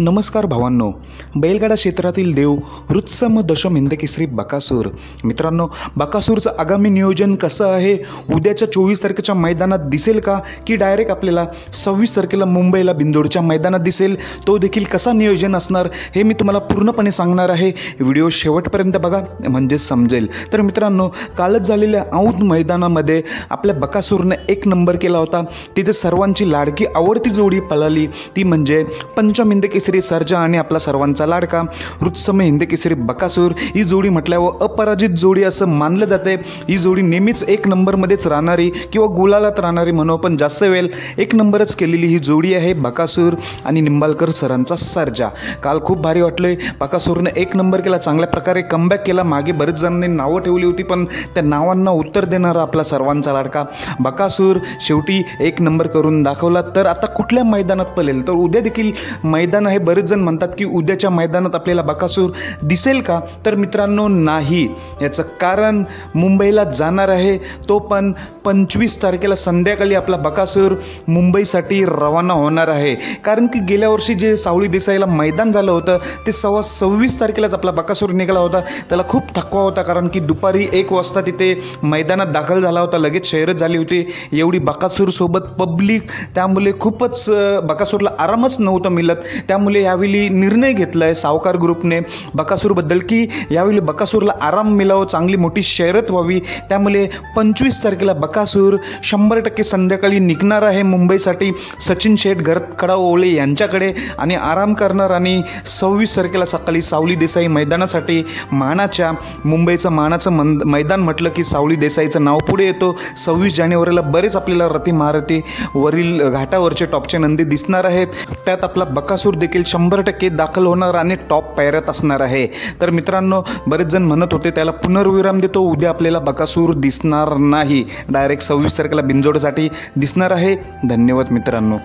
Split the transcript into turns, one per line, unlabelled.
नमस्कार भावांनो, बैलगाडा क्षेत्रातील देव हृत्सम दशम हिंदकेसरी बकासूर. मित्रांनो, बकासूरचं आगामी नियोजन कसं आहे? उद्याच्या 24 तारखेच्या मैदानात दिसेल का, की डायरेक्ट आपल्याला 26 तारखेला मुंबईला बिंदोडच्या मैदानात दिसेल? तो देखील कसा नियोजन असणार हे मी तुम्हाला पूर्णपणे सांगणार आहे. व्हिडिओ शेवटपर्यंत बघा म्हणजे समजेल. तर मित्रांनो, कालच झालेल्या औंध मैदानामध्ये आपल्या बकासूरने 1 नंबर केला होता. तिथे सर्वांची लाडकी आवडती जोडी पळाली, ती म्हणजे पंचम हिंदकेसरी सर्जा आणि आपला सर्वांचा लाडका हृत्सम हिंदकेसरी बकासूर. ही जोडी म्हटल्यावर अपराजित जोडी असं मानलं जाते. ही जोडी नेहमीच 1 नंबरमध्येच राहणारी किंवा गुलालात राहणारी म्हणू, पण जास्त वेळ 1 नंबरच केलेली ही जोडी आहे बकासूर आणि निंबाळकर सरांचा सर्जा. काल खूप भारी वाटलं. बकासूरने 1 नंबर केला, चांगल्या प्रकारे कमबॅक केला. मागे बरेच जणांनी नावं ठेवली होती, पण त्या नावांना उत्तर देणारा आपला सर्वांचा लाडका बकासूर शेवटी 1 नंबर करून दाखवला. तर आता कुठल्या मैदानात पळेल? तर उद्या देखील मैदान आहे. बरेच जण म्हणतात की उद्याच्या मैदानात आपल्याला बकासूर दिसेल का? तर मित्रांनो, नाही. याचं कारण मुंबईला जाणार आहे, तो पण 25 तारखेला संध्याकाळी आपला बकासूर मुंबईसाठी रवाना होणार आहे. कारण की गेल्या वर्षी जे सावळी देसाईला मैदान झालं होतं ते 26 तारखेलाच आपला बकासूर निघाला होता. त्याला खूप थकवा होता, कारण की दुपारी 1 वाजता तिथे मैदानात दाखल झाला होता, लगेच शर्यत झाली होती. एवढी बकासूरसोबत पब्लिक, त्यामुळे खूपच बकासूरला आरामच नव्हतं मिळत. त्यामुळे यावेळी निर्णय घेतला आहे सावकार ग्रुपने बकासूरबद्दल की यावेळी बकासूरला आराम मिळावं, चांगली मोठी शर्यत व्हावी. त्यामुळे 25 तारखेला बकासूर 100% संध्याकाळी निघणार आहे मुंबईसाठी सचिन शेठ घरकडा ओळे यांच्याकडे आणि आराम करणार. आणि 26 तारखेला सकाळी सावली देसाई मैदानासाठी, मानाच्या मुंबईचं मानाचं मैदान म्हटलं की सावली देसाईचं नाव पुढे येतो. 26 जानेवारीला बरेच आपल्याला रथी महारथी वरील घाटावरचे टॉपचे नंदी दिसणार आहेत. त्यात आपला बकासूर देखील 100% दाखल होणार आणि टॉप पायऱ्यात असणार आहे. तर मित्रांनो, बरेच जण म्हणत होते त्याला पुनर्विराम देतो, उद्या आपल्याला बकासूर दिसणार नाही, डायरेक्ट 26 तारखेला बिंजोडसाठी दिसणार आहे. धन्यवाद मित्रांनो.